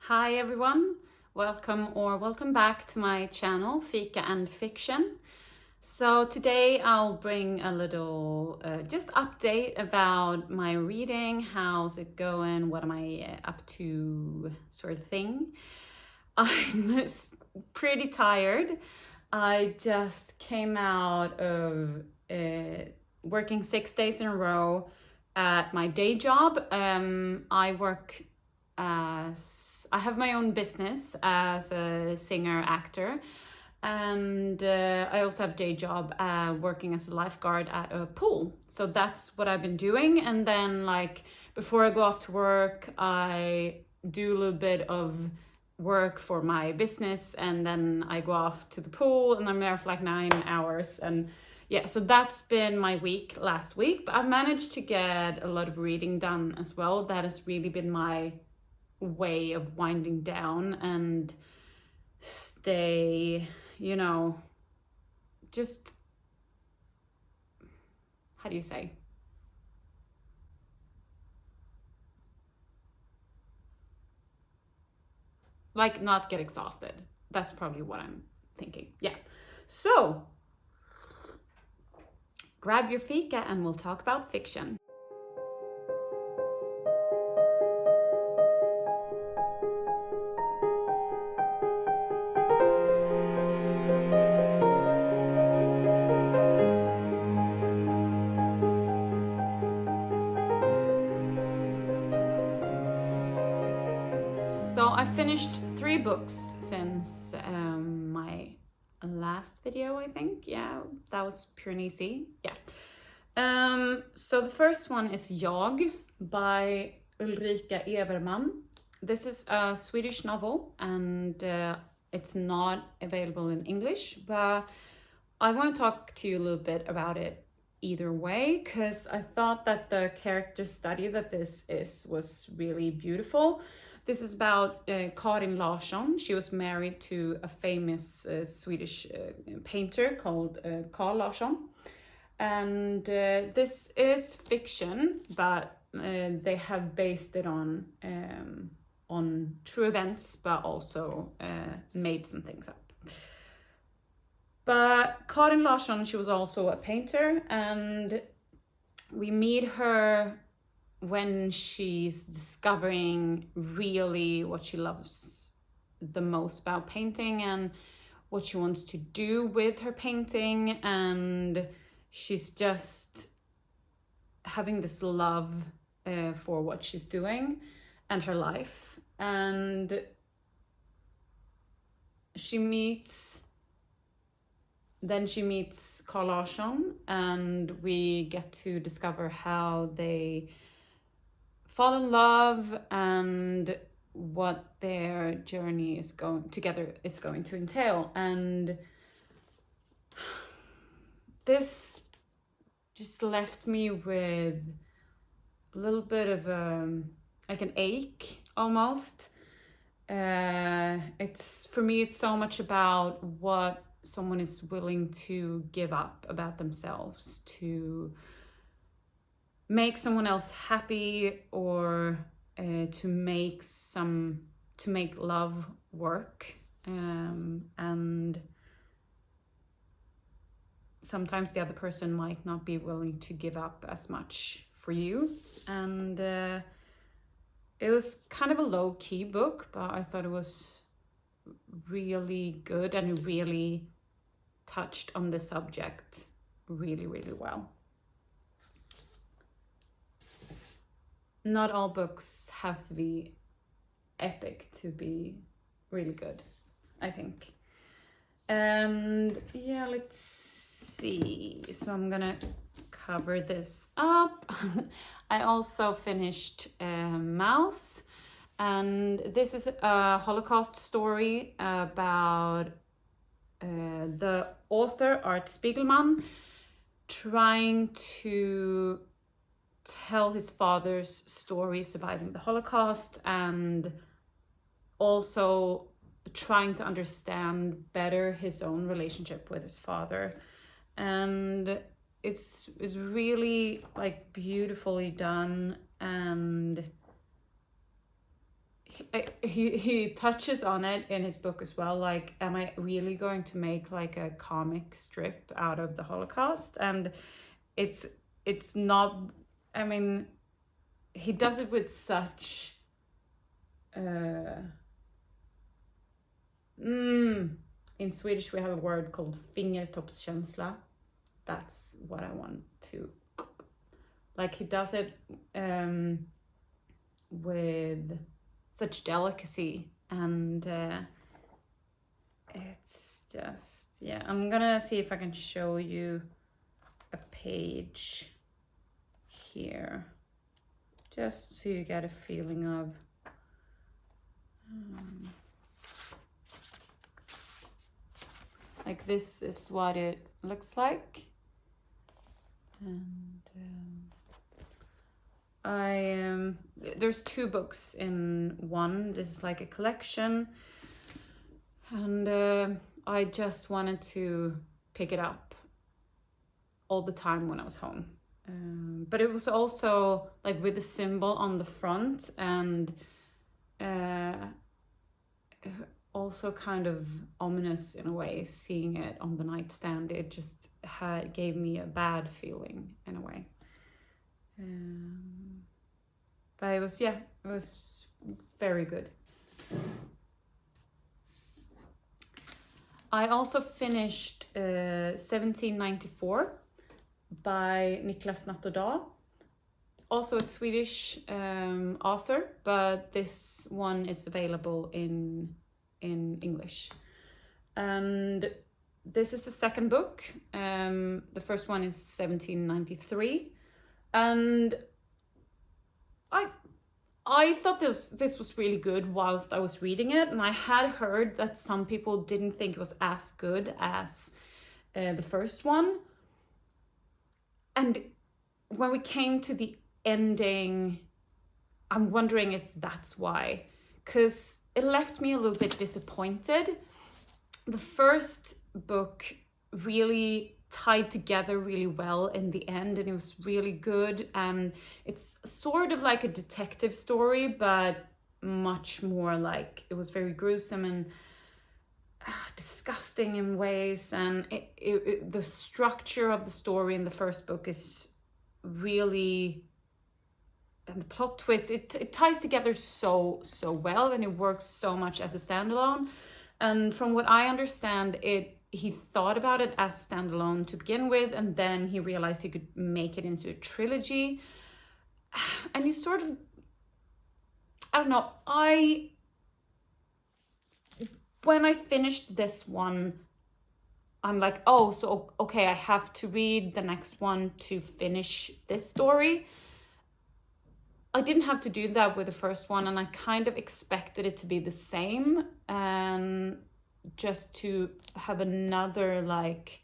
Hi everyone, welcome back to my channel Fika&Fiction. So today I'll bring a little just update about my reading, how's it going, what am I up to, sort of thing. I'm pretty tired. I just came out of working 6 days in a row at my day job. I have my own business as a singer actor, and I also have a day job working as a lifeguard at a pool. So that's what I've been doing. And then before I go off to work, I do a little bit of work for my business, and then I go off to the pool and I'm there for 9 hours. And yeah, so that's been my week last week, but I've managed to get a lot of reading done as well. That has really been my way of winding down and stay, just, how do you say? Not get exhausted. That's probably what I'm thinking. Yeah. So grab your fika and we'll talk about fiction. So I finished 3 books since my last video, I think. Yeah, that was pure and easy. Yeah. So the first one is Jag by Ulrika Ewerman. This is a Swedish novel, and it's not available in English, but I want to talk to you a little bit about it either way, because I thought that the character study that this was really beautiful. This is about Karin Larsson. She was married to a famous Swedish painter called Carl Larsson. And this is fiction, but they have based it on true events, but also made some things up. But Karin Larsson, she was also a painter, and we meet her when she's discovering really what she loves the most about painting and what she wants to do with her painting. And she's just having this love for what she's doing and her life. And she meets Carl Larsson, and we get to discover how they fall in love and what their journey is going to entail. And this just left me with a little bit of an ache almost. For me, it's so much about what someone is willing to give up about themselves to make someone else happy, or to make love work. And sometimes the other person might not be willing to give up as much for you. And it was kind of a low-key book, but I thought it was really good, and it really touched on the subject really, really well. Not all books have to be epic to be really good, I think. And yeah, let's see. So I'm gonna cover this up. I also finished Mouse, and this is a Holocaust story about the author, Art Spiegelman, trying to tell his father's story surviving the Holocaust, and also trying to understand better his own relationship with his father. And it's beautifully done, and he touches on it in his book as well. Like, am I really going to make like a comic strip out of the Holocaust? And it's not. I mean, he does it with such. In Swedish we have a word called fingertoppskänsla. That's what I want to. Like, he does it with such delicacy, and it's just, yeah. I'm gonna see if I can show you a page here, just so you get a feeling of like, this is what it looks like. And there's 2 books in one. This is like a collection, and I just wanted to pick it up all the time when I was home. But it was also like with a symbol on the front, and also kind of ominous in a way. Seeing it on the nightstand, it just gave me a bad feeling in a way. But it was very good. I also finished 1794 by Niklas Natt, also a Swedish author, but this one is available in English. And this is the second book. The first one is 1793, and I thought this was really good whilst I was reading it, and I had heard that some people didn't think it was as good as the first one. And when we came to the ending, I'm wondering if that's why, because it left me a little bit disappointed. The first book really tied together really well in the end, and it was really good, and it's sort of like a detective story, but much more like, it was very gruesome and disgusting in ways, and the structure of the story in the first book is really, and the plot twist, it ties together so well, and it works so much as a standalone. And from what I understand, he thought about it as standalone to begin with, and then he realized he could make it into a trilogy. And he sort of, I don't know, when I finished this one, I'm like, oh, so okay, I have to read the next one to finish this story. I didn't have to do that with the first one, and I kind of expected it to be the same, and just to have another like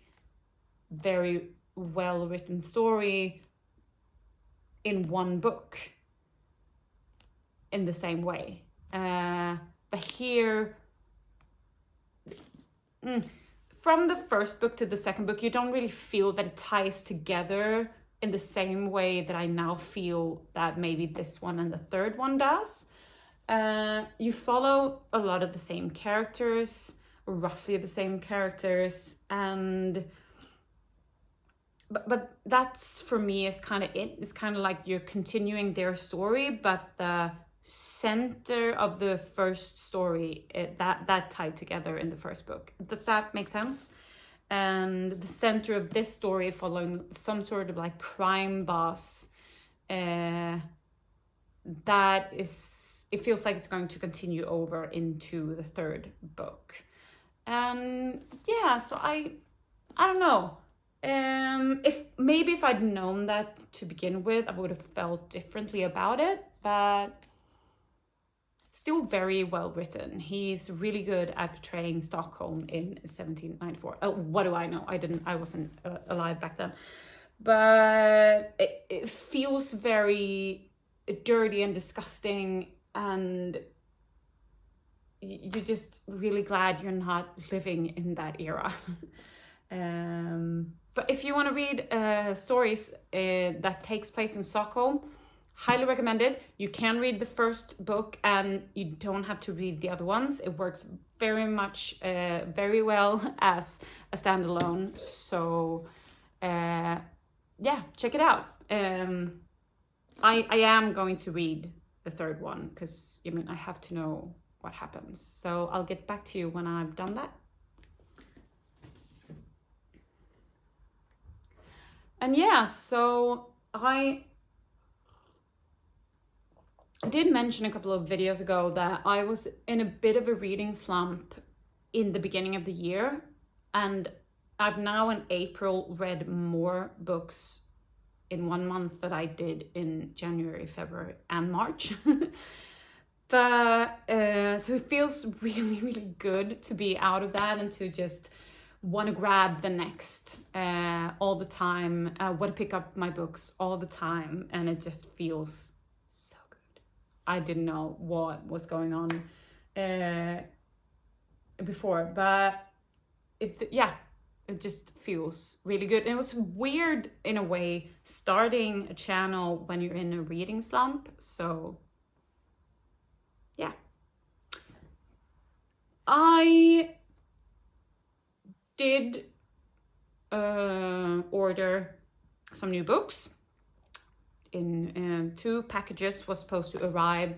very well written story in one book in the same way. But here, from the first book to the second book, you don't really feel that it ties together in the same way that I now feel that maybe this one and the third one does. You follow a lot of the same characters, roughly the same characters, and but that's, for me, is kind of it. It's kind of like you're continuing their story, but the center of the first story, that tied together in the first book. Does that make sense? And the center of this story, following some sort of like crime boss, that is, it feels like it's going to continue over into the third book. And yeah, so I don't know. If I'd known that to begin with, I would have felt differently about it, but still very well written. He's really good at portraying Stockholm in 1794. Oh, what do I know? I wasn't alive back then. But it feels very dirty and disgusting, and you're just really glad you're not living in that era. But if you want to read stories that takes place in Stockholm, highly recommended. You can read the first book and you don't have to read the other ones. It works very much, very well as a standalone. So yeah, check it out. I am going to read the third one because I mean I have to know what happens. So I'll get back to you when I've done that. And yeah, so I did mention a couple of videos ago that I was in a bit of a reading slump in the beginning of the year, and I've now in April read more books in 1 month that I did in January, February and March. But so it feels really, really good to be out of that and to just want to grab the next all the time, want to pick up my books all the time, and it just feels so good. I didn't know what was going on before, but it just feels really good. And it was weird in a way starting a channel when you're in a reading slump. So yeah, I did order some new books. In 2 packages was supposed to arrive,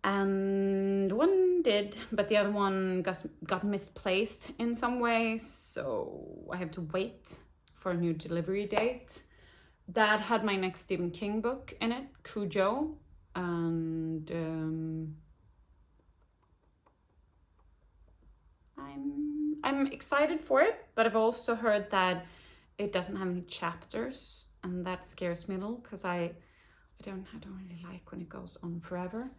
and one did, but the other one got misplaced in some way, so I have to wait for a new delivery date. That had my next Stephen King book in it, Cujo, and I'm excited for it, but I've also heard that it doesn't have any chapters, and that scares me a little because I don't really like when it goes on forever.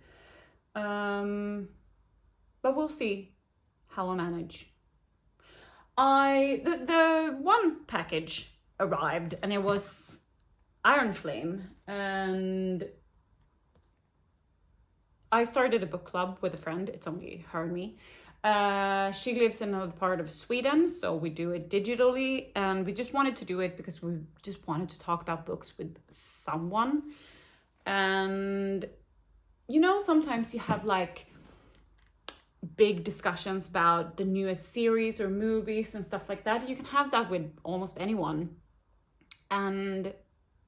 But we'll see how I manage. The one package arrived and it was Iron Flame, and I started a book club with a friend. It's only her and me. She lives in another part of Sweden, so we do it digitally, and we just wanted to do it because we just wanted to talk about books with someone. And you know, sometimes you have like big discussions about the newest series or movies and stuff like that. You can have that with almost anyone, and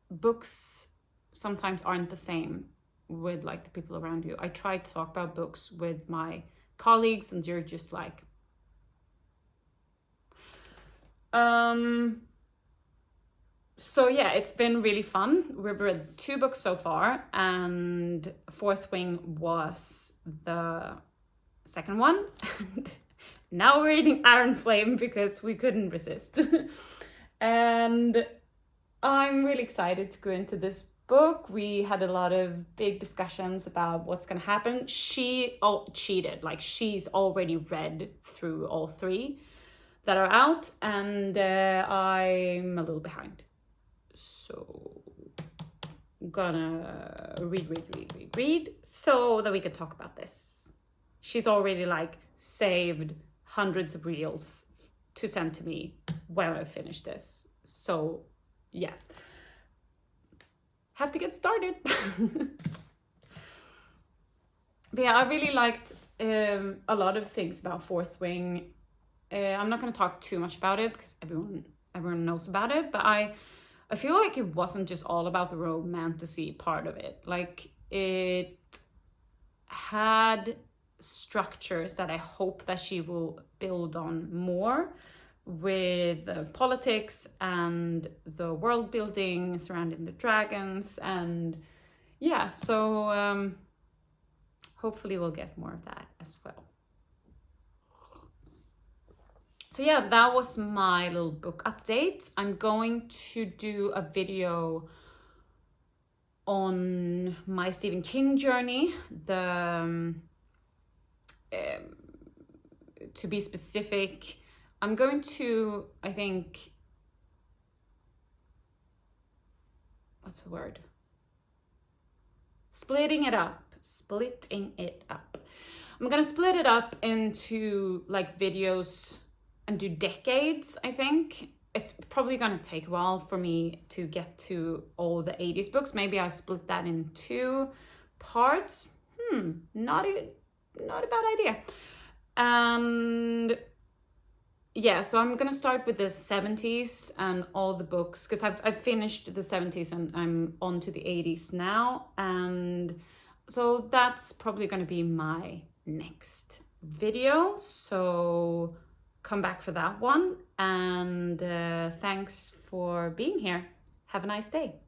books sometimes aren't the same with like the people around you. I try to talk about books with my colleagues and you're just like so yeah, it's been really fun. We've read 2 books so far, and Fourth Wing was the second one. And now we're reading Iron Flame because we couldn't resist. And I'm really excited to go into this book. We had a lot of big discussions about what's going to happen. She cheated, like she's already read through all 3 that are out, and I'm a little behind. So I'm gonna read so that we can talk about this. She's already like saved hundreds of reels to send to me when I finish this. So yeah, have to get started. But yeah, I really liked a lot of things about Fourth Wing. I'm not going to talk too much about it because everyone knows about it, but I feel like it wasn't just all about the romantasy part of it. Like, it had structures that I hope that she will build on more, with the politics and the world building surrounding the dragons. And yeah, so hopefully we'll get more of that as well. So yeah, that was my little book update. I'm going to do a video on my Stephen King journey. To be specific, I'm going to, I think, what's the word? Splitting it up. I'm gonna split it up into like videos and do decades, I think. it's probably going to take a while for me to get to all the 80s books. Maybe I split that in 2 parts. Not a bad idea. And yeah, so I'm gonna start with the 70s and all the books, because I've finished the 70s and I'm on to the 80s now. And so that's probably gonna be my next video. So come back for that one. And thanks for being here. Have a nice day.